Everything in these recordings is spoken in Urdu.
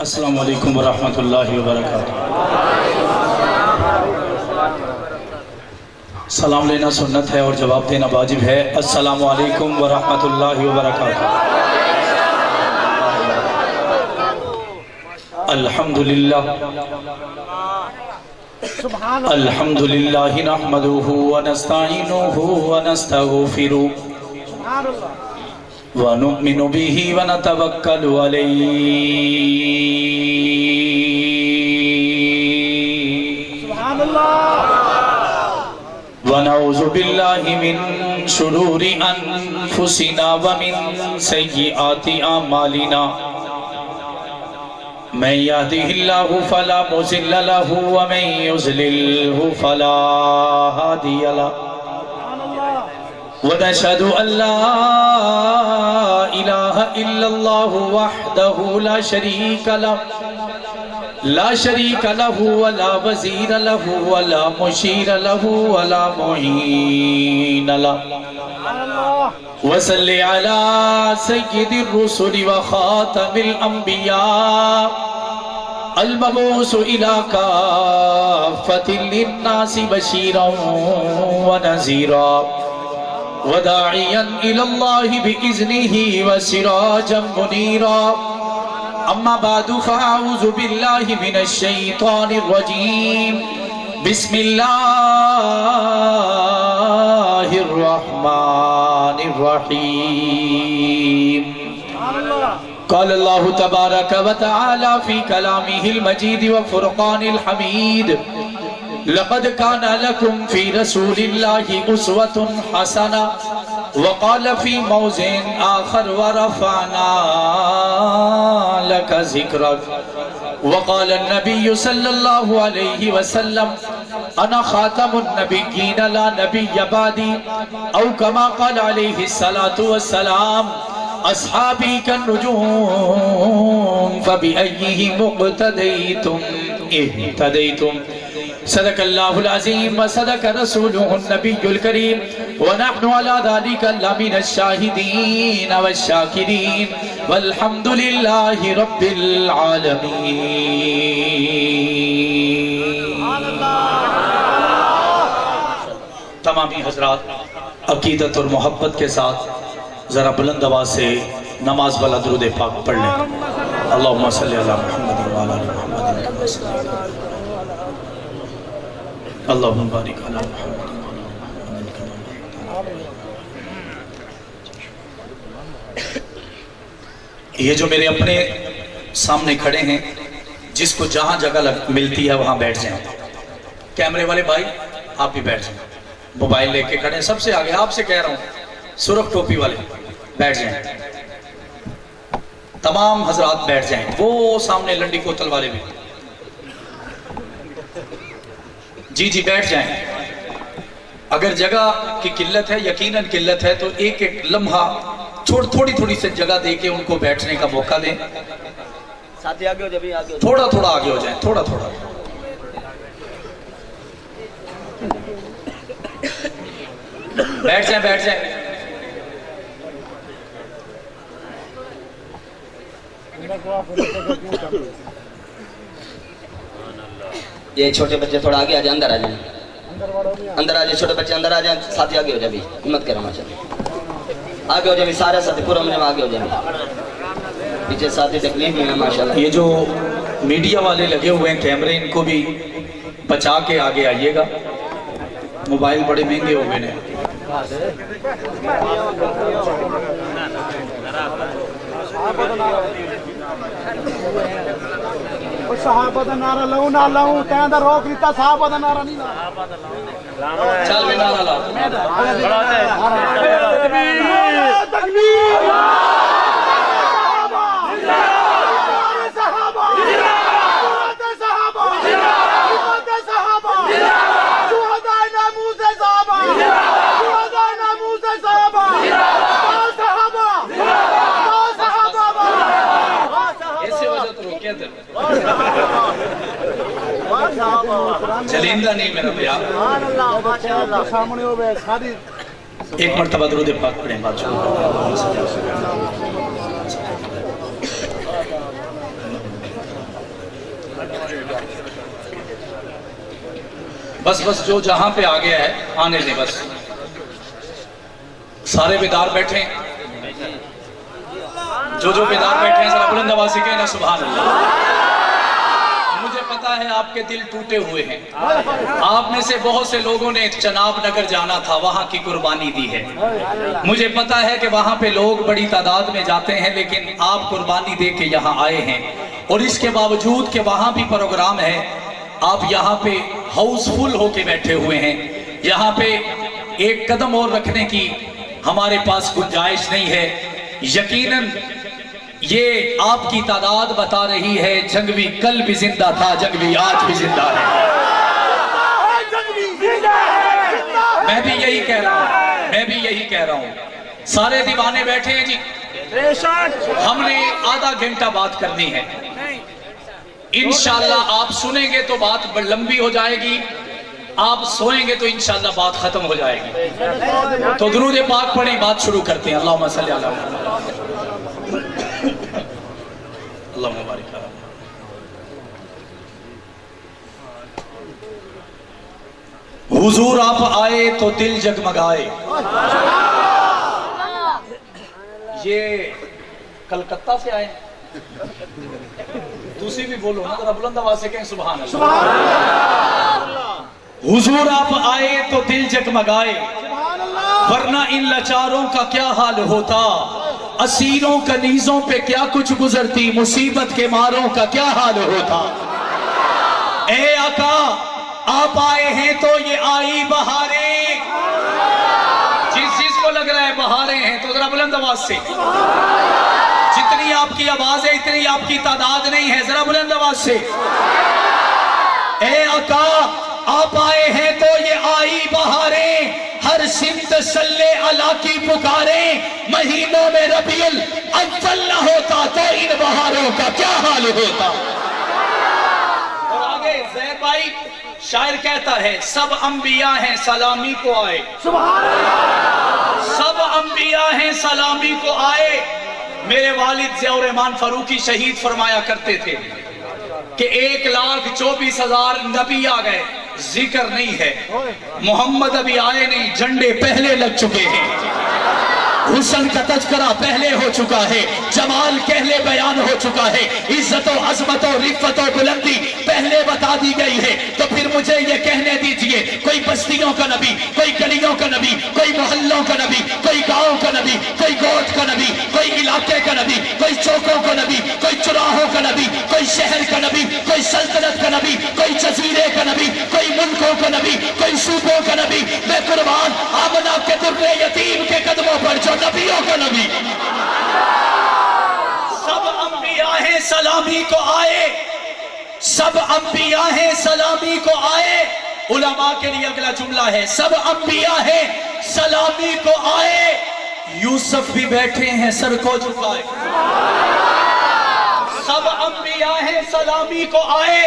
السلام علیکم ورحمۃ اللہ وبرکاتہ۔ سلام لینا سنت ہے اور جواب دینا واجب ہے۔ السلام علیکم ورحمۃ اللہ وبرکاتہ۔ الحمدللہ نحمدہ ونستعینہ ونستغفرہ ونؤمن به ونتوکل علیہ ونعوذ باللہ من شرور انفسنا ومن سیئات اعمالنا من يهده الله فلا مضل له ومن يضلل فلا هادي له ونشهد أن لا إله إلا الله وحده لا شريك له ولا وزير له ولا مشير له ولا معين له وصل على سيد الرسل وخاتم الأنبياء المبعوث إلى كافة للناس بشيرا ونذيرا وداعيا إلى الله بإذنه وسراجا منيرا أما بعد فأعوذ بالله من الشيطان الرجيم بسم الله الرحمن الرحيم قال الله تبارك وتعالى في كلامه المجيد وفرقان الحميد لقد كان لكم في رسول الله أسوة حسنة وقال في موضع آخر ورفعنا لك ذكرك وقال النبي صلى الله عليه وسلم أنا خاتم النبيين لا نبي بعدي أو كما قال عليه الصلاة والسلام أصحابي كالنجوم فبأيهم اقتديتم اهتديتم صدق اللہ العظیم وصدق رسولہ النبی الکریم ونحن على ذلك لمن الشاہدین والشاکرین والحمد للہ رب العالمین۔ تمامی حضرات عقیدت اور محبت کے ساتھ ذرا بلند آواز سے نماز والا درود پاک پڑھ لیں۔ اللہم صلی علی محمد وعلی آل محمد اللہم بارک علی محمد۔ یہ جو میرے اپنے سامنے کھڑے ہیں جس کو جہاں جگہ ملتی ہے وہاں بیٹھ جائیں۔ کیمرے والے بھائی آپ بھی بیٹھ جائیں، موبائل لے کے کھڑے ہیں سب سے آگے، آپ سے کہہ رہا ہوں سرخ ٹوپی والے بیٹھ جائیں، تمام حضرات بیٹھ جائیں، وہ سامنے لنڈی کوتل والے بھی جی بیٹھ جائیں۔ اگر جگہ کی قلت ہے، یقیناً قلت ہے، تو ایک ایک لمحہ تھوڑی سے جگہ دے کے ان کو بیٹھنے کا موقع دیں۔ ساتھی آگے ہو جائیں، تھوڑا آگے ہو جائیں، تھوڑا بیٹھ جائیں۔ یہ چھوٹے بچے تھوڑا آگے آ جائیں، اندر آ جائیں، چھوٹے بچے اندر آ جائیں، ساتھی آگے ہو جائیں، ہمت کریں ماشاءاللہ، آگے ہو جائیں، سارے ساتھی پورا میں آگے ہو جائیں، پیچھے ساتھی تکلیف میں ہیں ماشاءاللہ۔ یہ جو میڈیا والے لگے ہوئے ہیں کیمرے، ان کو بھی بچا کے آگے آئیے گا، موبائل بڑے مہنگے ہو گئے ہیں۔ صحابہ دا نعرہ لہو نہ لہو تین دا روک لیتا، صحابہ دا نعرہ نہیں لہو، چل بھی نعرہ لا چلندہ نہیں میرا پیار۔ ایک مرتبہ درود پاک پڑھیں بادشاہ۔ بس بس جو جہاں پہ آ گیا ہے آنے دیں، بس سارے بیدار بیٹھے ہیں، جو بیدار بیٹھے ہیں ذرا بلند آواز سے کہنا سبحان اللہ۔ مجھے پتا ہے آپ کے دل ٹوٹے ہوئے ہیں، آپ میں سے بہت سے لوگوں نے چناب نگر جانا تھا، وہاں کی قربانی دی ہے، مجھے پتا ہے کہ وہاں پہ لوگ بڑی تعداد میں جاتے ہیں، لیکن آپ قربانی دے کے یہاں آئے ہیں، اور اس کے باوجود کہ وہاں بھی پروگرام ہے، آپ یہاں پہ ہاؤس فل ہو کے بیٹھے ہوئے ہیں۔ یہاں پہ ایک قدم اور رکھنے کی ہمارے پاس گنجائش نہیں ہے۔ یقیناً یہ آپ کی تعداد بتا رہی ہے جنگوی کل بھی زندہ تھا، جنگوی آج بھی زندہ ہے۔ میں بھی یہی کہہ رہا ہوں، سارے دیوانے بیٹھے ہیں جی، ہم نے آدھا گھنٹہ بات کرنی ہے، انشاءاللہ آپ سنیں گے تو بات لمبی ہو جائے گی، آپ سوئیں گے تو انشاءاللہ بات ختم ہو جائے گی۔ تو درود پاک پڑھیں، بات شروع کرتے ہیں۔ اللہم صلی علی محمد، اللہم بارک علی محمد۔ حضور آپ آئے تو دل جگمگائے۔ یہ کلکتہ سے آئے ہیں، دوسری بھی بولو نا ذرا بلند آواز سے کہیں سبحان اللہ۔ حضور آپ آئے تو دل جگمگائے، ورنہ ان لاچاروں کا کیا حال ہوتا، اسیروں کنیزوں پہ کیا کچھ گزرتی، مصیبت کے ماروں کا کیا حال ہوتا۔ اے آقا آپ آئے ہیں تو یہ آئی بہاریں، جس کو لگ رہا ہے بہاریں ہیں تو ذرا بلند آواز سے، جتنی آپ کی آواز ہے اتنی آپ کی تعداد نہیں ہے، ذرا بلند آواز سے۔ اے آقا آپ آئے ہیں تو یہ آئی بہاریں، ہر سمت صلی اللہ کی پکاریں، مہینوں میں ربیع الاول نہ ہوتا تو ان بہاروں کا کیا حال ہوتا۔ اور آگے زید بھائی شاعر کہتا ہے سب انبیاء ہیں سلامی کو آئے، سب انبیاء ہیں سلامی کو آئے۔ میرے والد ضیاء الرحمن فاروقی شہید فرمایا کرتے تھے کہ 1,24,000 نبی آ گئے، ذکر نہیں ہے، محمد ابھی آئے نہیں، جھنڈے پہلے لگ چکے ہیں، حسن کا تذکرہ پہلے ہو چکا ہے، جمال پہلے بیان ہو چکا ہے، عزت و عظمت و رفت و بلندی پہلے بتا دی گئی ہے۔ تو پھر مجھے یہ کہنے دیجئے، کوئی بستیوں کا نبی، کوئی گلیوں کا نبی، کوئی محلوں کا نبی، کوئی گاؤں کا نبی، کوئی گوٹھ کا نبی، کوئی علاقے کا نبی، کوئی چوکوں کا نبی، کوئی چراہوں کا نبی، کوئی شہر کا نبی، کوئی سلطنت کا نبی، کوئی جزیرے کا نبی، کوئی ملکوں کا نبی، کوئی صوبوں کا نبی، میں قربان آمنہ کے در یتیم کے قدموں پر جو نبیوں کا نبی۔ سب انبیاء ہیں سلامی کو آئے، سب انبیاء ہیں سلامی کو آئے۔ علماء کے لیے اگلا جملہ ہے سب انبیاء ہیں سلامی کو آئے، یوسف بھی بیٹھے ہیں سر کو جھکائے۔ سب انبیاء ہیں سلامی کو آئے،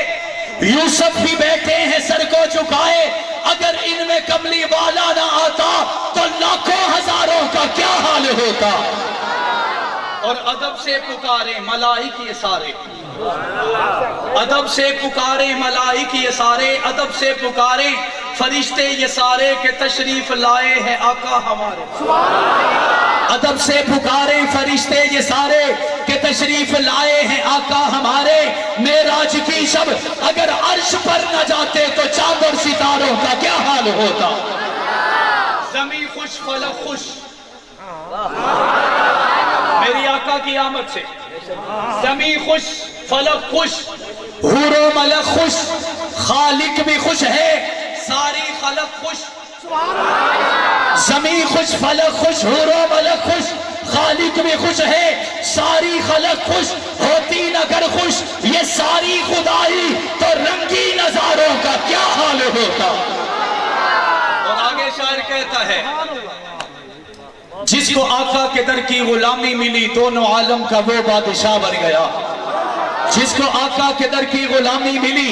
یوسف بھی بیٹھے ہیں سر کو جھکائے۔ اگر ان میں کملی والا نہ آتا تو لاکھوں ہزاروں کا کیا حال ہوتا۔ اور ادب سے پکارے ملائک یہ سارے، ادب سے پکارے ملائک یہ سارے، ادب سے پکارے فرشتے یہ سارے کہ تشریف لائے ہیں آقا ہمارے۔ ادب سے پکارے فرشتے یہ سارے کہ تشریف لائے ہیں آقا ہمارے۔ معراج کی شب اگر عرش پر نہ جاتے تو چاند اور ستاروں کا کیا حال ہوتا۔ زمین خوش فلک خوش، میری آقا کی آمد سے زمین خوش فلک خوش، حور و ملک خوش، خالق بھی خوش ہے ساری خلق خوش۔ زمین خوش فلک خوش، حور و ملک خوش، خالق بھی خوش ہے ساری خلق خوش۔ ہوتی اگر خوش یہ ساری خدائی تو رنگی نظاروں کا کیا حال ہوتا۔ اور آگے شاعر کہتا ہے جس کو آقا کے در کی غلامی ملی دونوں عالم کا وہ بادشاہ بن گیا۔ جس کو آقا کے در کی غلامی ملی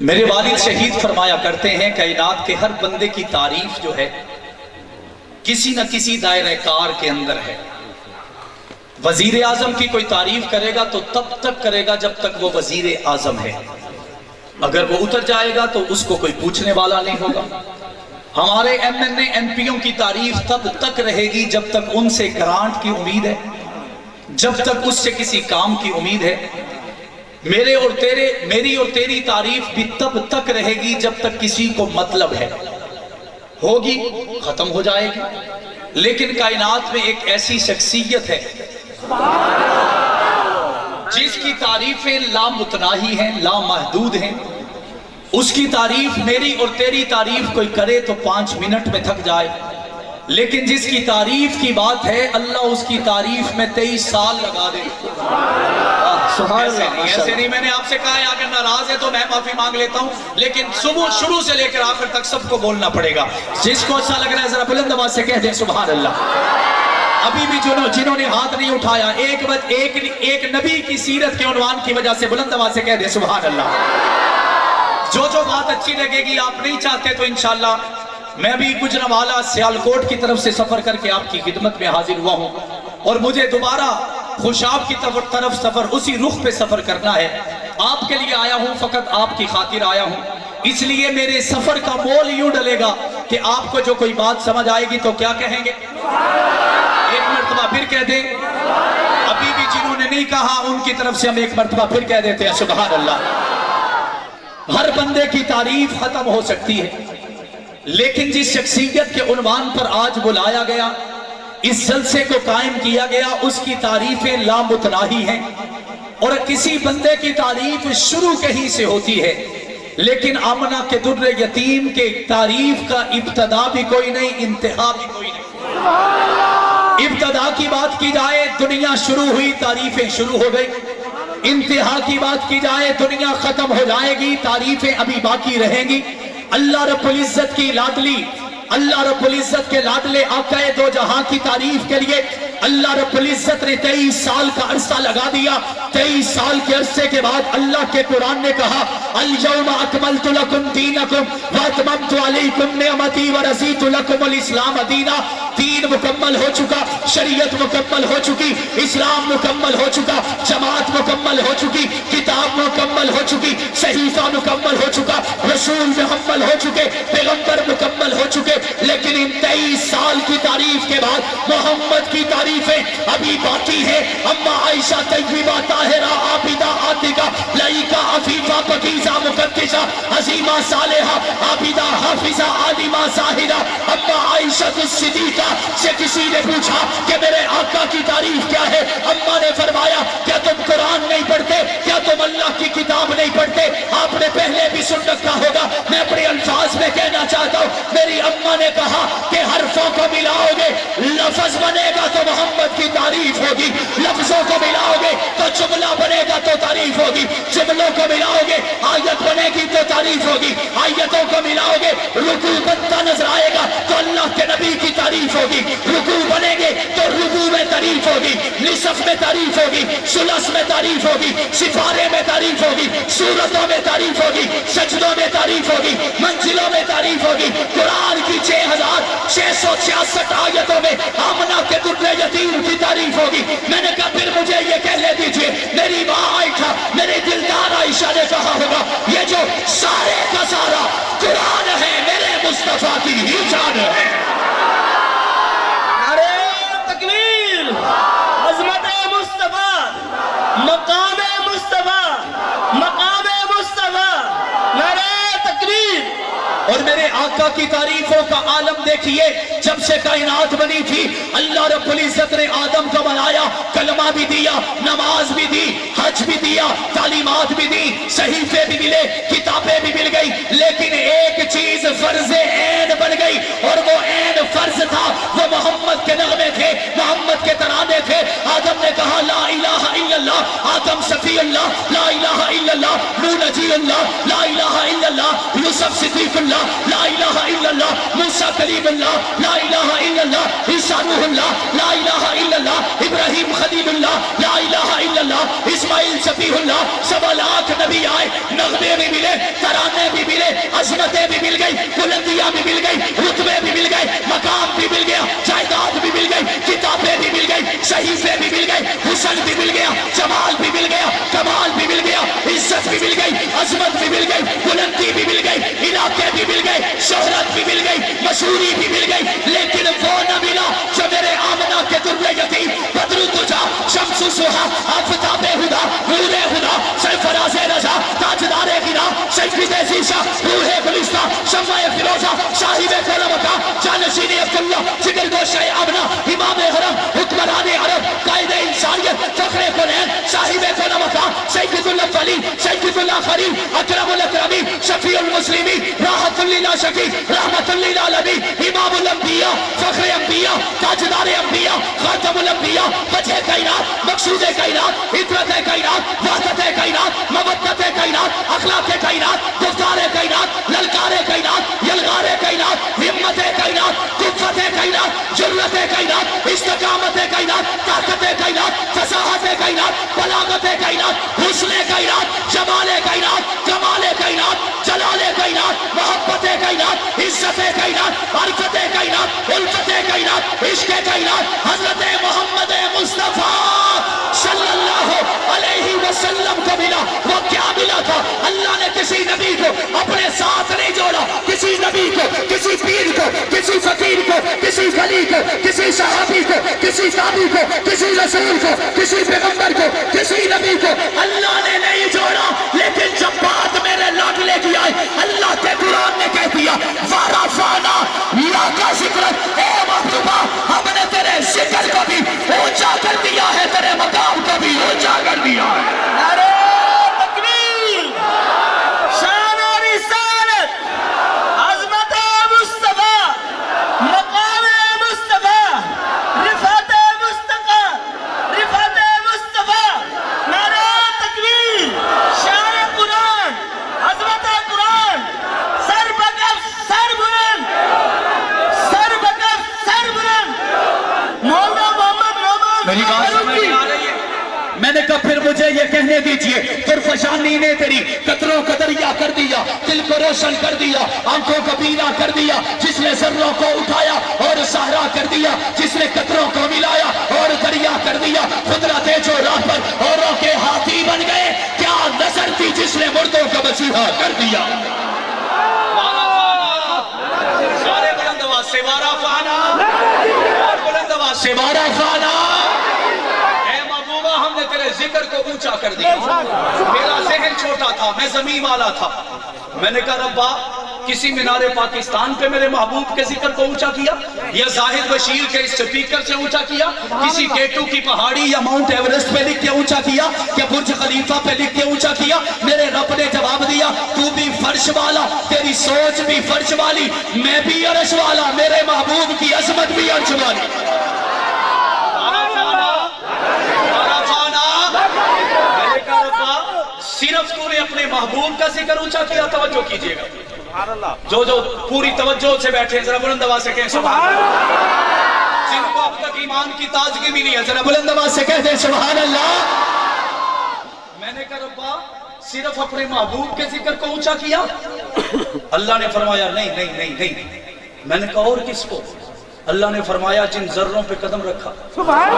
میرے والد شہید فرمایا کرتے ہیں کائنات کے ہر بندے کی تعریف جو ہے کسی نہ کسی دائرہ کار کے اندر ہے. وزیر اعظم کی کوئی تعریف کرے گا تو تب تک کرے گا جب تک وہ وزیر اعظم ہے. اگر وہ اتر جائے گا تو اس کو کوئی پوچھنے والا نہیں ہوگا. ہمارے ایم این اے ایم پیوں کی تعریف تب تک رہے گی جب تک ان سے گرانٹ کی امید ہے, جب تک اس سے کسی کام کی امید ہے. میری اور تیری تعریف بھی تب تک رہے گی جب تک کسی کو مطلب ہے. ہوگی ختم ہو جائے گی. لیکن کائنات میں ایک ایسی شخصیت ہے جس کی تعریفیں لامتناہی ہیں, لامحدود ہیں. اس کی تعریف میری اور تیری تعریف کوئی کرے تو 5 منٹ میں تھک جائے, لیکن جس کی تعریف کی بات ہے اللہ اس کی تعریف میں 23 سال لگا دے. ایسے نہیں, میں نے آپ سے کہا ہے اگر ناراض ہے تو میں معافی مانگ لیتا ہوں, لیکن صبح شروع سے لے کر آخر تک سب کو بولنا پڑے گا. جس کو اچھا لگ رہا ہے ذرا بلند آواز سے کہہ دیں سبحان اللہ. ابھی بھی جنہوں نے ہاتھ نہیں اٹھایا ایک نبی کی سیرت کے عنوان کی وجہ سے بلند آواز سے کہہ دیں سبحان اللہ. جو بات اچھی لگے گی آپ نہیں چاہتے تو انشاءاللہ میں بھی گجرانوالہ سیالکوٹ کی طرف سے سفر کر کے آپ کی خدمت میں حاضر ہوا ہوں, اور مجھے دوبارہ خوشاب کی طرف سفر اسی رخ پہ سفر کرنا ہے. آپ کے لیے آیا ہوں, فقط آپ کی خاطر آیا ہوں. اس لیے میرے سفر کا مول یوں ڈلے گا کہ آپ کو جو کوئی بات سمجھ آئے گی تو کیا کہیں گے, ایک مرتبہ پھر کہہ دیں. ابھی بھی جنہوں نے نہیں کہا ان کی طرف سے ہم ایک مرتبہ پھر کہہ دیتے ہیں سبحان اللہ. ہر بندے کی تعریف ختم ہو سکتی ہے, لیکن جس شخصیت کے عنوان پر آج بلایا گیا, اس جلسے کو قائم کیا گیا, اس کی تعریفیں لامتناہی ہیں. اور کسی بندے کی تعریف شروع کہیں سے ہوتی ہے, لیکن آمنہ کے در یتیم کے تعریف کا ابتدا بھی کوئی نہیں, انتہا بھی کوئی نہیں. ابتدا کی بات کی جائے دنیا شروع ہوئی, تعریفیں شروع ہو گئی. انتہا کی بات کی جائے دنیا ختم ہو جائے گی, تعریفیں ابھی باقی رہیں گی. اللہ رب العزت کی لاڈلی, اللہ رب العزت کے لاڈلے آقا دو جہاں کی تعریف کے لیے اللہ رب العزت نے 23 سال کا عرصہ لگا دیا. 23 سال کے عرصے کے بعد اللہ کے قرآن نے کہا اليوم اکملت لکم دینکم واتممت علیکم نعمتی ورضیت لکم الاسلام دینا. دین مکمل ہو چکا, شریعت مکمل ہو چکی, اسلام مکمل ہو چکا, جماعت مکمل ہو چکی, کتاب مکمل ہو چکی, صحیفہ مکمل ہو چکا, رسول مکمل ہو چکے, پیغمبر مکمل ہو چکے. لیکن ان 23 سال کی تعریف کے بعد محمد کی تعریفیں ابھی باقی ہیں. اما عائشہ طیبہ طاہرہ عابدہ عاتقہ لائقہ عفیفہ پکیزہ مقدسہ عظیمہ صالحہ عابدہ حافظہ عالمہ زاہدہ. اما عائشہ الصدیقہ سے کسی نے پوچھا کہ میرے آقا کی تعریف کیا ہے, اما نے فرمایا کیا تم قرآن نہیں پڑھتے, کیا تم اللہ کی کتاب نہیں پڑھتے. آپ نے پہلے بھی سن رکھا ہوگا, میں اپنے الفاظ میں کہنا چاہتا ہوں. میری اما نے کہا کہ حرفوں کو ملاؤ گے لفظ بنے گا تو محمد کی تعریف ہوگی, لفظوں کو ملاؤ گے تو جملہ بنے گا تو تعریف ہوگی, جملوں کو ملاؤ گے آیت بنے گی تو تعریف ہوگی, آیتوں کو ملاؤ گے رکوع بنتا نظر آئے گا تو اللہ کے نبی کی تعریف ہوگی, رکوع بنے گے تو رکوع میں تعریف ہوگی, نصف میں تعریف ہوگی, ثلث میں تعریف ہوگی, سفارے میں تعریف ہوگی, سورتوں میں تعریف ہوگی, سجدوں میں تعریف ہوگی, منزلوں میں تعریف ہوگی. قرآن کی 6666 آیتوں میں آمنہ کے در یتیم کی تعریف ہوگی. میں نے کہا پھر مجھے یہ کہنے دیجئے, میری ماں عائشہ, میری دلدار عائشہ نے کہا ہوگا یہ جو سارے کا سارا قرآن ہے میرے مصطفیٰ کی ہی جان ہے. نعرہ تکبیر, عظمت مصطفیٰ, مقام مصطفیٰ, مقام مصطفیٰ, نعرہ تکبیر. اور میرے آقا کی تعریفوں کا عالم دیکھیے, جب سے کائنات بنی تھی اللہ رب العزت نے آدم کو بنایا, کلمہ بھی دیا, نماز بھی دی, حج بھی دیا, تعلیمات بھی دی, صحیفے بھی ملے, کتابیں بھی مل گئی. لیکن ایک چیز فرض عین بن گئی, اور وہ عین فرض تھا, وہ محمد کے نغمے تھے, محمد کے ترانے تھے. آدم نے کہا لا الہ الا اللہ, آدم صفی اللہ, لا الہ الا اللہ, نوح نجی اللہ, لا الہ الا اللہ, یوسف صدیق اللہ, لا الہ الا اللہ موسیٰ کلیم اللہ لا الہ الا اللہ عیسیٰ روح اللہ لا الہ الا اللہ ابراہیم خلیل اللہ لا الہ الا اللہ اسماعیل شفیع اللہ 1.25 لاکھ نبی آئے نغمے بھی ملے ترانے بھی ملے عظمتیں بھی مل گئی بلندیاں بھی مل گئی رتبے بھی مل گئے مقام بھی مل گیا جائیداد بھی مل گئی کتابیں بھی مل گئی صحیفے بھی مل گئے حسن بھی مل گیا جمال بھی مل گیا کمال بھی مل گیا عزت بھی مل گئی عظمت بھی مل گئی بلندی بھی مل گئی علاقے بھی مل گئے شہرت بھی مل گئی مشہوری بھی مل گئی لیکن وہ نہ ملا جو میرے آمنہ کے در یتیم بدر الدجا شمس سہا آفتاب ہدا نور ہدا سرفراز رضا تاجدار غنا سید زیشا روح گلستہ شمع فیروزہ صاحب کلمکہ جانشین عبداللہ جگر گوشہ آمنہ امام حرم حکمران عرب قائد انسانیت فخر قرآن صاحب کلمکہ سید الاولین سید الاخرین اکرم الاکرمین شفیع المسلمین راحت للناشفی رحمت للعالمین امام الانبیاء فخر انبیاء تاجدار انبیاء خاتم الانبیاء وجہ کائنات مقصود کائنات عطرت کائنات وحدت کائنات مودت کائنات اخلاق کائنات گفتار کائنات للکار کائنات یلغار کائنات ہمت کائنات قوت کائنات جرت کائنات استقامت کائنات طاقت کائنات فصاحت کائنات بلاغت کائنات حسن کائنات جمال کائنات کمال کائنات جلال کائنات محبت کائنات عزت کائنات برکت کائنات الفت کائنات عشق کائنات حضرت محمد مصطفیٰ صلی اللہ علیہ وسلم کو ملا وہ کیا ملا تھا اللہ نے کسی نبی کو اپنے ساتھ نہیں جوڑا کسی نبی کو کسی پیر کو کسی فقیر کو کسی ولی کو کسی صحابی کو کسی تابعی کو کسی رسول کو کسی پیغمبر کو کسی نبی کو اللہ نے نہیں جوڑا لیکن جب بات میرے لاڈلے کی آئی اللہ کے قرآن نے کہہ دیا وَرَفَعْنَا لَكَ ذِكْرَكَ اے محبوبہ ہم نے تیرے ذکر کو بھی اونچا کر دیا ہے تیرے مقام کو بھی اونچا کر دیا ہے نعرہ تکبیر شان و رسالت عظمت مصطفیٰ مقام مصطفیٰ رفعت مصطفیٰ رفعت مصطفیٰ نعرہ تکبیر شان قرآن عظمت قرآن سر بکف سر بلند سر بکف سر بلند مولانا محمد نعمان میری بات سمجھ میں آ رہی ہے میں نے کہا پھر مجھے یہ کہنے دیجئے طرفشانی نے تیری قطروں کو دریا کر دیا دل کو روشن کر دیا آنکھوں کو بینا کر دیا جس نے ذروں کو اٹھایا اور صحرا کر دیا جس نے قطروں کو ملایا اور دریا کر دیا قدرت جو راہ پر اوروں کے ہاتھی بن گئے کیا نظر تھی جس نے مردوں کو مسیحا کر دیا سارے بلند آواز سے وارا فانا بلند آواز سے وارا فانا ہم نے تیرے ذکر کو اونچا کر دیا میرا ذہن چھوٹا تھا میں زمین والا تھا میں نے کہا ربا کسی مینار پاکستان پہ میرے محبوب کے ذکر کو اونچا کیا یا زاہد بشیر کے اس سپیکر سے اونچا کیا کسی کیٹو کی پہاڑی یا ماؤنٹ ایورسٹ پہ لکھ کے اونچا کیا یا برج خلیفہ پہ لکھ کے اونچا کیا میرے رب نے جواب دیا تو بھی فرش والا تیری سوچ بھی فرش والی میں بھی عرش والا میرے محبوب کی عظمت بھی عرش والی صرف تو نے اپنے محبوب کا ذکر اونچا کیا توجہ کیجئے گا جو پوری توجہ سے بیٹھے ہیں ذرا بلند آواز سے کہیں سبحان اللہ جن کو اب تک ایمان کی تازگی بھی نہیں ہے ذرا بلند آواز سے کہتے ہیں سبحان اللہ میں نے کہا ربا صرف اپنے محبوب کے ذکر کو اونچا کیا اللہ نے فرمایا نہیں نہیں نہیں نہیں میں نے کہا اور کس کو اللہ نے فرمایا جن ذروں پہ قدم رکھا سبحان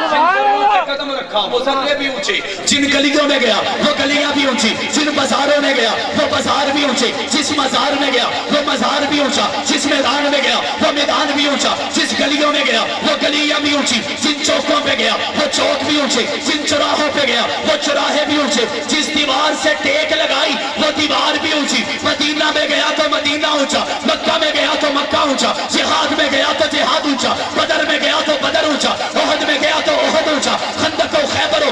اللہ قدم رکھا وہ ذرے بھی اونچے جن گلیوں میں گیا وہ گلیاں بھی اونچی جن بازاروں میں گیا وہ بازار بھی اونچے جس مزار میں گیا وہ مزار بھی اونچا جس میدان میں گیا وہ میدان بھی اونچا جس گلیوں میں گیا وہ گلیاں بھی اونچی جن چوکوں پہ گیا وہ چوک بھی اونچے جن چراہوں پہ گیا وہ چراہے بھی اونچے جس دیوار سے ٹیک لگائی وہ دیوار بھی اونچی مدینہ میں گیا تو مدینہ اونچا مکہ میں گیا تو مکہ اونچا جہاد میں گیا تو جہاد اونچا بدر میں گیا تو بدر اونچا احد میں گیا تو احد اونچا خندق و خیبر و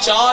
4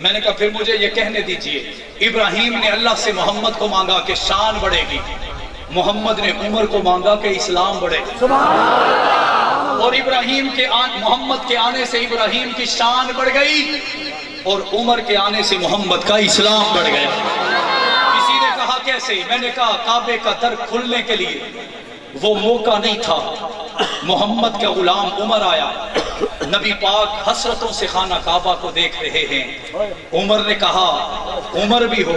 میں نے کہا پھر مجھے یہ کہنے دیجئے، ابراہیم نے اللہ سے محمد کو مانگا کہ شان بڑھے گی، محمد نے عمر کو مانگا کہ اسلام بڑھے گا، اور محمد کے آنے سے ابراہیم کی شان بڑھ گئی اور عمر کے آنے سے محمد کا اسلام بڑھ گیا۔ کسی نے کہا کیسے؟ میں نے کہا کعبے کا در کھلنے کے لیے وہ موقع نہیں تھا، محمد کا غلام عمر آیا، نبی پاک حسرتوں سے خانہ کعبہ کو دیکھ رہے ہیں، عمر نے کہا عمر بھی ہو،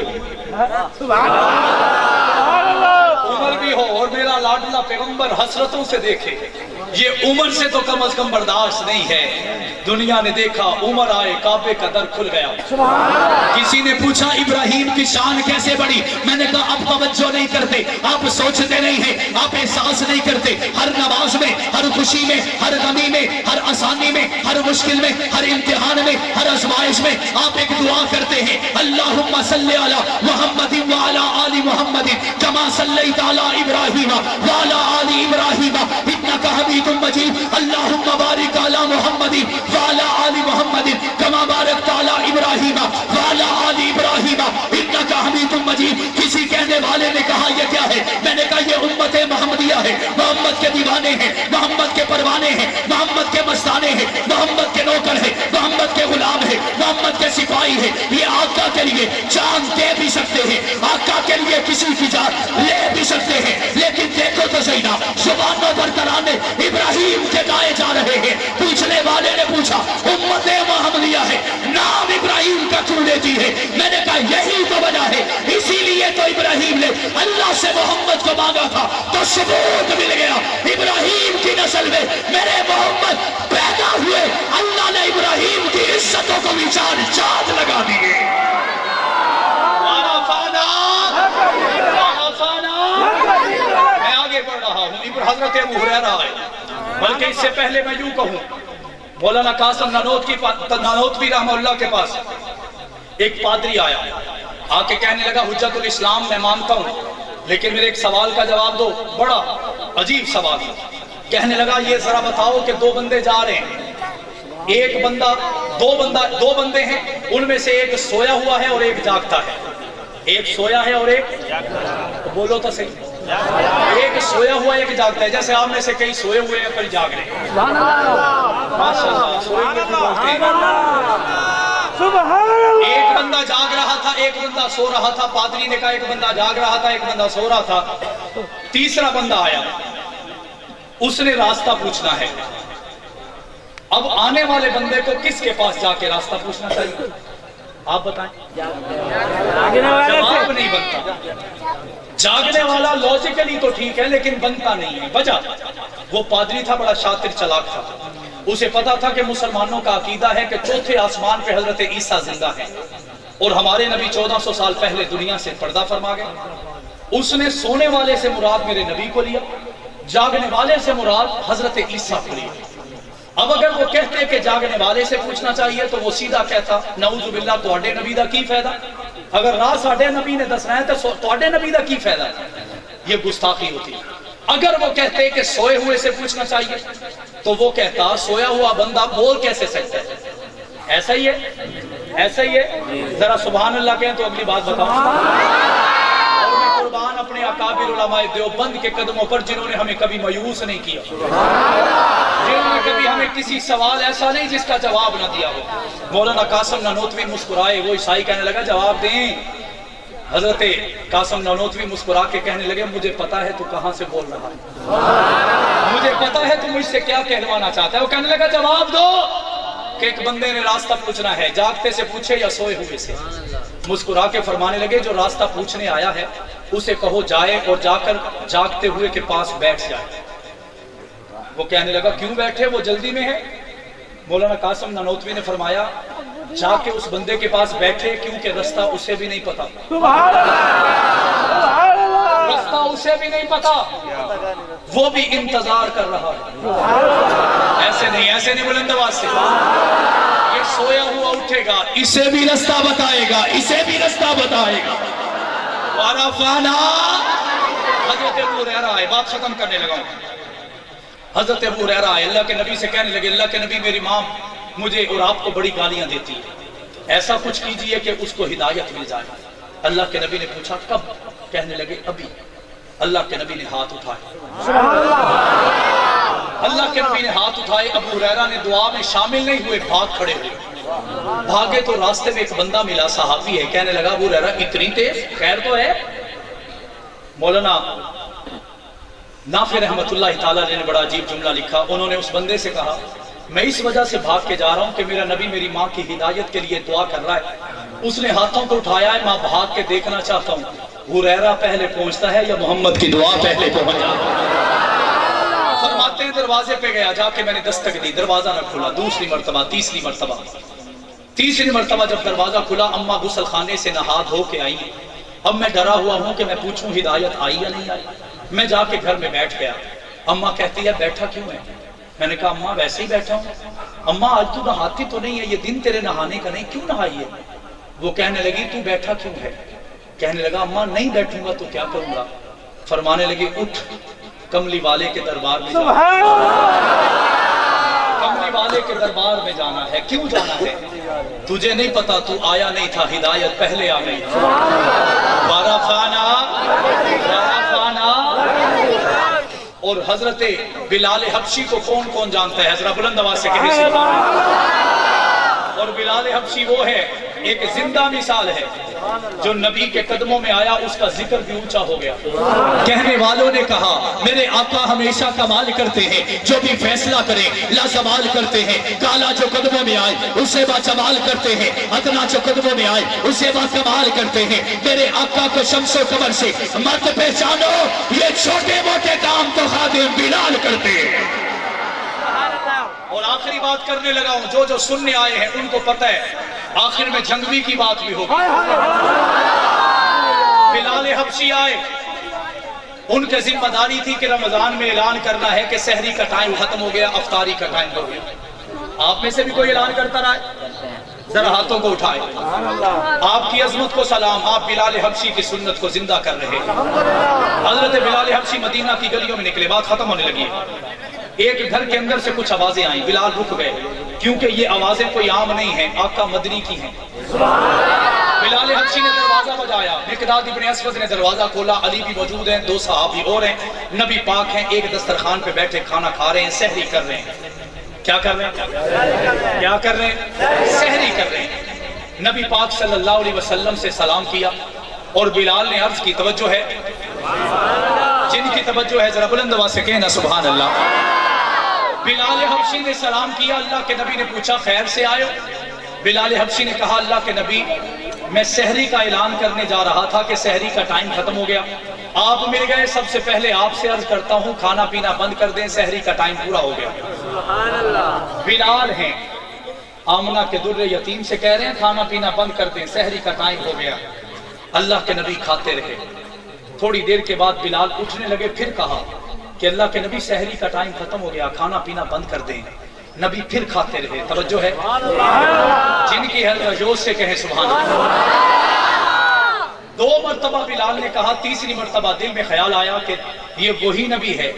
عمر بھی ہو اور میرا لاڈلا پیغمبر حسرتوں سے دیکھے، یہ عمر سے تو کم از کم برداشت نہیں ہے۔ دنیا نے دیکھا عمر آئے، کعبے کا در کھل گیا۔ کسی نے پوچھا ابراہیم کی شان کیسے بڑھی؟ میں نے کہا آپ توجہ نہیں کرتے، آپ سوچتے نہیں ہیں، آپ احساس نہیں کرتے۔ ہر نماز میں، ہر خوشی میں، ہر غمی میں، ہر آسانی میں، ہر مشکل میں، ہر امتحان میں، ہر آزمائش میں آپ ایک دعا کرتے ہیں، اللہم صلی علی محمد وعلی آل محمد کما صلیت علی ابراہیم وعلی آل ابراہیم انک حمید مجید، اللہم بارک علی محمد وعلی آل محمد کما بارکت علی ابراہیم وعلی آل ابراہیم انک حمید مجید۔ کسی کہنے والے نے کہا یہ کیا ہے؟ میں نے کہا یہ امت محمدیہ ہے، محمد کے دیوانے ہیں، محمد کے پروانے ہیں، محمد کے مستانے ہیں، محمد کے نوکر ہیں، محمد کے غلام ہیں، محمد کے سپاہی ہیں۔ یہ آقا کے لیے جان دے بھی سکتے ہیں، آقا کے لیے کسی کی جان لے بھی سکتے ہیں، لیکن دیکھو تو صحیح نا، زبانوں پر ترانے ابراہیم کے گائے جا رہے ہیں۔ پوچھنے والے نے پوچھا امت محمدیہ ہے، نام ابراہیم کا کیوں لیتی ہے؟ میں نے کہا یہی تو وجہ ہے، اسی لیے تو ابراہیم نے اللہ سے محمد کو مانگا تھا تو ثبوت مل گیا، ابراہیم کی نسل میں میرے محمد پیدا ہوئے۔ اللہ نے ابراہیم کی عزتوں کو بھی چاند لگا دیے۔ میں آگے بڑھ رہا ہوں، حضرت ابو ہریرہ ہے، بلکہ اس سے پہلے میں یوں کہوں، مولانا قاسم نانوتوی رحمہ اللہ کے پاس ایک پادری آیا، آ کے کہنے لگا حجت الاسلام میں مانتا ہوں لیکن میرے ایک سوال کا جواب دو، بڑا عجیب سوال۔ کہنے لگا یہ ذرا بتاؤ کہ دو بندے جا رہے ہیں، دو بندے ہیں، ان میں سے ایک سویا ہوا ہے اور ایک جاگتا ہے، ایک سویا ہے اور ایک بولو تو صحیح، ایک سویا ہوا ایک جاگتا ہے، جیسے آپ میں سے کئی سوئے ہوئے ہیں کئی جاگ رہے ہیں، ماشاءاللہ سوئے ہوئے بھی بولتے ہیں۔ ایک بندہ جاگ رہا تھا، ایک بندہ سو رہا تھا، پادری نے کہا ایک بندہ جاگ رہا تھا، ایک بندہ سو رہا تھا، تیسرا بندہ آیا، اس نے راستہ پوچھنا ہے۔ اب آنے والے بندے کو کس کے پاس جا کے راستہ پوچھنا چاہیے؟ آپ بتائیں، جواب نہیں بنتا۔ جاگنے والا لوجیکلی تو ٹھیک ہے لیکن بنتا نہیں ہے، وجہ وہ پادری تھا، بڑا شاطر چلاک تھا، اسے پتا تھا کہ مسلمانوں کا عقیدہ ہے کہ چوتھے آسمان پہ حضرت عیسیٰ زندہ ہے اور ہمارے نبی 1400 سال پہلے دنیا سے پردہ فرما گئے۔ اس نے سونے والے سے مراد میرے نبی کو لیا، جاگنے والے سے مراد حضرت عیسیٰ کو لیا۔ اب اگر وہ کہتے کہ جاگنے والے سے پوچھنا چاہیے تو وہ سیدھا کہتا نعوذ باللہ تواڈے نبی دا کی فائدہ، اگر راہ ساڈے نبی نے دسنا ہے تو تواڈے نبی دا کی فائدہ، یہ گستاخی ہوتی۔ اگر وہ کہتے کہ سوئے ہوئے سے پوچھنا چاہیے تو وہ کہتا سویا ہوا بندہ بول کیسے سکتا ہے؟ ایسا ہی ہے، ایسا ہی ہے، ذرا سبحان اللہ کہیں تو اگلی بات بتاؤں۔ اور میں قربان اپنے اکابر علماء دیوبند کے قدموں پر جنہوں نے ہمیں کبھی مایوس نہیں کیا، جنہوں نے کبھی ہمیں کسی سوال ایسا نہیں جس کا جواب نہ دیا ہو۔ مولانا قاسم نانوتوی مسکرائے، وہ عیسائی کہنے لگا جواب دیں۔ حضرت قاسم نانوتوی مسکرا کے کہنے لگے مجھے پتا ہے تو کہاں سے بول رہا ہے، مجھے پتا ہے تو مجھ سے کیا کہلوانا چاہتا ہے۔ وہ کہنے لگا جواب دو کہ ایک بندے نے راستہ پوچھنا ہے، جاگتے سے پوچھے یا سوئے ہوئے سے؟ مسکرا کے فرمانے لگے جو راستہ پوچھنے آیا ہے اسے کہو جائے اور جا کر جاگتے ہوئے کے پاس بیٹھ جائے۔ وہ کہنے لگا کیوں بیٹھے، وہ جلدی میں ہے؟ مولانا قاسم نانوتوی نے فرمایا جا کے اس بندے کے پاس بیٹھے کیونکہ رستہ اسے بھی نہیں پتا، رستہ اسے بھی نہیں پتا، وہ بھی انتظار کر رہا ہے۔ ایسے نہیں بلند آواز سے، یہ سویا ہوا اٹھے گا، اسے بھی رستہ بتائے گا، اسے بھی رستہ بتائے گا۔ وَرَفَعْنَا حضرت ابو ہریرہ ہے، بات ختم کرنے لگا ہوں۔ حضرت ابو ہریرہ اللہ کے نبی سے کہنے لگے اللہ کے نبی میری ماں مجھے اور آپ کو بڑی گالیاں دیتی ہے، ایسا کچھ کیجئے کہ اس کو ہدایت مل جائے۔ اللہ کے نبی نے پوچھا کب؟ کہنے لگے ابھی۔ اللہ کے نبی نے ہاتھ اٹھائے، اللہ کے نبی نے ہاتھ اٹھائے، ابو ہریرہ نے دعا میں شامل نہیں ہوئے، بھاگ کھڑے ہوئے۔ بھاگے تو راستے میں ایک بندہ ملا، صحابی ہے، کہنے لگا ابو ہریرہ اتنی تیز، خیر تو ہے؟ مولانا نافع رحمت اللہ تعالیٰ نے بڑا عجیب جملہ لکھا، انہوں نے اس بندے سے کہا میں اس وجہ سے بھاگ کے جا رہا ہوں کہ میرا نبی میری ماں کی ہدایت کے لیے دعا کر رہا ہے، اس نے ہاتھوں کو اٹھایا ہے، میں بھاگ کے دیکھنا چاہتا ہوں ہریرہ پہلے پہنچتا ہے یا محمد کی دعا پہلے پہنچ جاتا ہے۔ فرماتے ہیں دروازے پہ گیا، جا کے میں نے دستک دی، دروازہ نہ کھلا، دوسری مرتبہ، تیسری مرتبہ جب دروازہ کھلا، اماں غسل خانے سے نہا دھو کے آئی۔ اب میں ڈرا ہوا ہوں کہ میں پوچھوں ہدایت آئی یا نہیں آئی۔ میں جا کے گھر میں بیٹھ گیا، اماں کہتی ہے بیٹھا کیوں ہے؟ میں نے کہا اماں ویسے ہی بیٹھا ہوں۔ اماں آج تو نہاتی تو نہیں ہے، یہ دن تیرے نہانے کا نہیں، کیوں نہائی ہے؟ وہ کہنے لگی تو بیٹھا کیوں ہے؟ کہنے لگا اماں نہیں بیٹھوں گا تو کیا کروں گا؟ فرمانے لگی اٹھ، کملی والے کے دربار میں جانا، کملی والے کے دربار میں جانا ہے۔ کیوں جانا ہے؟ تجھے نہیں پتا، تو آیا نہیں تھا، ہدایت پہلے آ گئی۔ اور حضرت بلال حبشی کو کون کون جانتا ہے؟ حضرت بلند آواز سے کہے سبحان اللہ۔ اور بلال حبشی وہ ہے، ایک زندہ مثال ہے، جو نبی کے قدموں میں آیا، اس کا ذکر بھی اونچا ہو گیا۔ کہنے والوں نے کہا میرے آقا ہمیشہ کمال کرتے ہیں، جو بھی فیصلہ کریں لازوال کرتے ہیں۔ کالا جو قدموں میں آئے اسے با جمال کرتے ہیں، ادنا جو قدموں میں آئے اسے با کمال کرتے ہیں۔ میرے آقا کو شمس و قمر سے مت پہچانو، یہ چھوٹے موٹے کام تو خادم بلال کرتے ہیں۔ اور آخری بات کرنے لگا ہوں، جو سننے آئے ہیں ان کو پتہ ہے آخر میں جنگوی کی بات بھی ہوگی۔ بلال حبشی آئے، ان کے ذمہ داری تھی کہ رمضان میں اعلان کرنا ہے کہ سحری کا ٹائم ختم ہو گیا، افطاری کا ٹائم ہو گیا۔ آپ میں سے بھی کوئی اعلان کرتا رہا ہے؟ ذرا ہاتھوں کو اٹھائے۔ آپ کی عظمت کو سلام، آپ بلال حبشی کی سنت کو زندہ کر رہے ہیں۔ حضرت بلال حبشی مدینہ کی گلیوں میں نکلے، بات ختم ہونے لگی۔ ایک گھر کے اندر سے کچھ آوازیں آئیں، بلال رک گئے، کیونکہ یہ آوازیں کوئی عام نہیں ہیں، آقا مدنی کی ہیں۔ بلال حبشی نے دروازہ بجایا، مقداد ابن اسود نے دروازہ کھولا، علی بھی موجود ہیں، دو صحابی اور ہیں، نبی پاک ہیں، ایک دسترخوان پہ بیٹھے کھانا کھا رہے ہیں، سحری کر رہے ہیں۔ کیا کر رہے ہیں؟ کیا کر رہے ہیں؟ سحری کر رہے ہیں۔ نبی پاک صلی اللہ علیہ وسلم سے سلام کیا، اور بلال نے عرض کی، توجہ ہے جن کی توجہ ہے ذرا بلند آواز سے کہنا سبحان اللہ۔ بلال حبشی نے سلام کیا، اللہ کے نبی نے پوچھا خیر سے آئے ہو؟ بلال حبشی نے کہا اللہ کے نبی میں سحری کا اعلان کرنے جا رہا تھا کہ سحری کا ٹائم ختم ہو گیا، آپ مل گئے، سب سے پہلے آپ سے عرض کرتا ہوں کھانا پینا بند کر دیں، سحری کا ٹائم پورا ہو گیا۔ بلال ہیں، آمنہ کے در یتیم سے کہہ رہے ہیں کھانا پینا بند کر دیں، سحری کا ٹائم ہو گیا۔ اللہ کے نبی کھاتے رہے، تھوڑی دیر کے بعد بلال اٹھنے لگے، پھر کہا کہ اللہ کے نبی سحری کا ٹائم ختم ہو گیا، کھانا پینا بند کر دیں۔ نبی پھر کھاتے رہے، توجہ ہے جن کی ہے جوش سے کہیں سبحان اللہ۔ 2 مرتبہ بلال نے کہا، تیسری مرتبہ دل میں خیال آیا کہ یہ وہی نبی ہے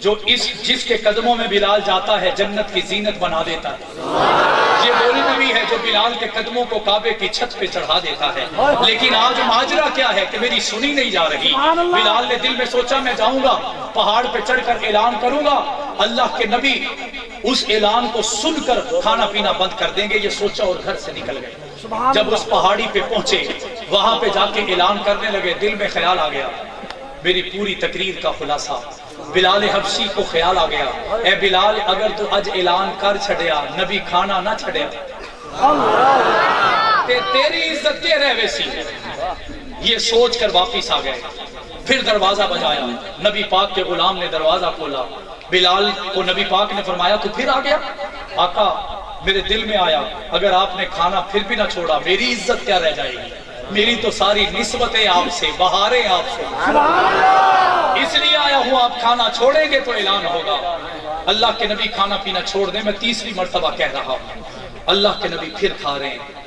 جو جس کے قدموں میں بلال جاتا ہے جنت کی زینت بنا دیتا ہے، یہ وہی نبی ہے جو بلال کے قدموں کو کعبے کی چھت پہ چڑھا دیتا ہے۔ لیکن آج ماجرا کیا ہے کہ میری سنی نہیں جا رہی۔ بلال نے دل میں سوچا میں جاؤں گا، پہاڑ پہ چڑھ کر اعلان کروں گا، اللہ کے نبی اس اعلان کو سن کر کھانا پینا بند کر دیں گے، یہ سوچا اور گھر سے نکل گئے۔ جب اس پہاڑی پہ پہنچے، وہاں پہ جا کے اعلان کرنے لگے، دل میں خیال آ گیا، میری پوری تقریر کا خلاصہ بلال حبشی کو خیال آ گیا، اے بلال اگر تو اج اعلان کر چھڑیا، نبی کھانا نہ چھڑیا تے تیری عزت کے رہ ویسی۔ یہ سوچ کر واپس آ گئے، پھر دروازہ بجایا، نبی پاک کے غلام نے دروازہ کھولا، بلال کو نبی پاک نے فرمایا تو پھر آ گیا؟ آقا میرے دل میں آیا اگر آپ نے کھانا پھر بھی نہ چھوڑا میری عزت کیا رہ جائے گی، میری تو ساری نسبتیں آپ سے، بہاریں آپ سے، اس لیے آیا ہوں آپ کھانا چھوڑیں گے تو اعلان ہوگا۔ اللہ کے نبی کھانا پینا چھوڑ دیں، میں تیسری مرتبہ کہہ رہا ہوں، اللہ کے نبی پھر کھا رہے ہیں۔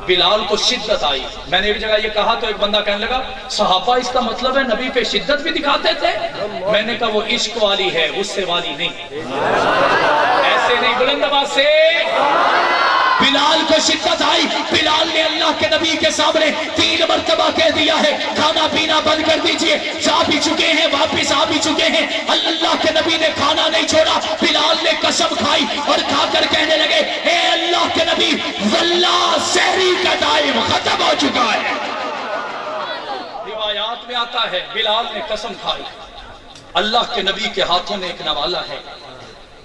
بلال کو شدت آئی، میں نے ایک جگہ یہ کہا تو ایک بندہ کہنے لگا صحابہ اس کا مطلب ہے نبی پہ شدت بھی دکھاتے تھے؟ میں نے کہا وہ عشق والی ہے، غصے والی نہیں، ایسے نہیں، بلند آواز سے بلال کو شدت آئی. بلال نے اللہ کے نبی کے سامنے 3 مرتبہ کہہ دیا ہے کھانا پینا بند کر دیجئے. جا بھی چکے ہیں واپس آ بھی چکے ہیں. اللہ کے نبی نے کھانا نہیں چھوڑا. بلال نے قسم کھائی اور کھا کر کہنے لگے اے اللہ کے نبی واللہ سحری کا ٹائم ختم ہو چکا ہے. روایات میں آتا ہے بلال نے قسم کھائی. اللہ کے نبی کے ہاتھوں میں ایک نوالا ہے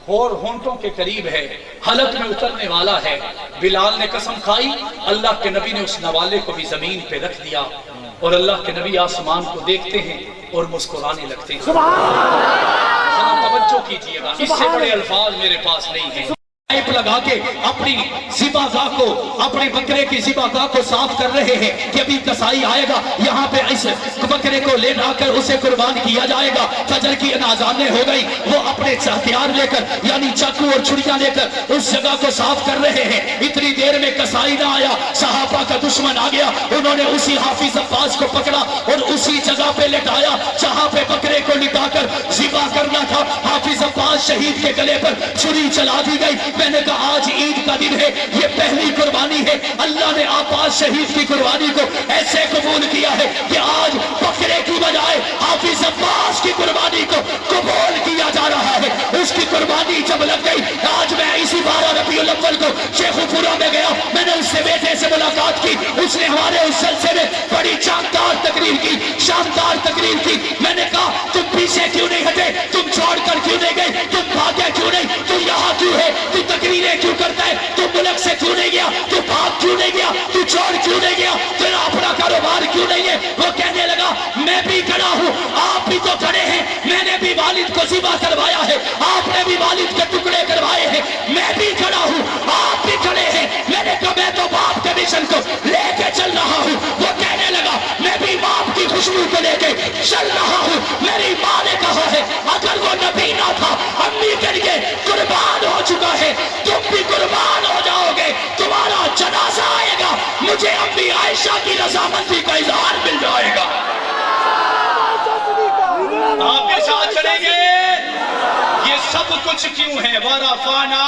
اور ہونٹوں کے قریب ہے, حلق میں اترنے والا ہے. بلال نے قسم کھائی. اللہ کے نبی نے اس نوالے کو بھی زمین پہ رکھ دیا اور اللہ کے نبی آسمان کو دیکھتے ہیں اور مسکرانے لگتے ہیں. ذرا توجہ کیجئے گا, اس سے بڑے الفاظ میرے پاس نہیں ہیں. پائپ لگا کے اپنی ذبح گاہ کو, اپنے بکرے کی ذبح گاہ کو صاف کر رہے ہیں کہ ابھی کسائی آئے گا, یہاں پہ اس بکرے کو لے جا کر اسے قربان کیا جائے گا. فجر کی اذان ہو گئی. وہ اپنے ہتھیار لے کر یعنی چاقو اور چھڑیاں لے کر اس جگہ کو صاف کر رہے ہیں. اتنی دیر میں کسائی نہ آیا, صحابہ کا دشمن آ گیا. انہوں نے اسی حافظ عباس کو پکڑا اور اسی جگہ پہ لٹایا جہاں پہ بکرے کو لٹا کر ذبح کرنا تھا. حافظ عباس شہید کے گلے پر چھری چلا دی گئی. میں نے کہا آج عید کا دن ہے, یہ پہلی قربانی ہے. اللہ نے عباس شہید کی قربانی کو ایسے قبول کیا ہے کہ آج بکرے کی بجائے حافظ عباس کی قربانی کو قبول کیا جا رہا ہے. اس کی قربانی جب لگ گئی, آج میں اسی 12 ربیع الاول کو شیخو پورا میں گیا. میں نے اس سے بیٹے سے ملاقات کی. اس نے ہمارے اس جلسے میں بڑی شاندار تقریر کی, شاندار تقریر کی. میں نے کہا تم پیچھے کیوں نہیں ہٹے, تم چھوڑ کر کیوں نہیں گئے, تم بھاگے کیوں نہیں, تم یہاں کیوں ہے, تم تقریریں کیوں کرتا ہے, تو ملک سے کیوں نہیں گیا, تو بھاگ کیوں نہیں گیا, تو چھوڑ کیوں نہیں گیا, تیرا اپنا کاروبار کیوں نہیں ہے. وہ کہنے لگا میں بھی کھڑا ہوں, آپ بھی تو کھڑے ہیں. میں نے بھی والد کو ذبح کروایا ہے, آپ نے بھی والد کے ٹکڑے کروائے ہیں. میں بھی کھڑا ہوں, آپ بھی کھڑے ہیں. میں نے کہا میں تو باپ کے مشن کو لے کے چل رہا ہوں. وہ کہنے لگا میں بھی باپ کی خوشبو کو لے کے چل رہا ہوں. میری ماں نے کہا ہے اگر وہ نبی نہ تھا امی کے لیے قربان ہو چکا ہے, تم بھی قربان ہو جاؤ گے. تمہارا جنازہ آئے گا, مجھے امی عائشہ کی رضامندی کا اظہار مل جائے گا. آپ کے ساتھ چلیں گے. یہ سب کچھ کیوں ہے؟ ورفعنا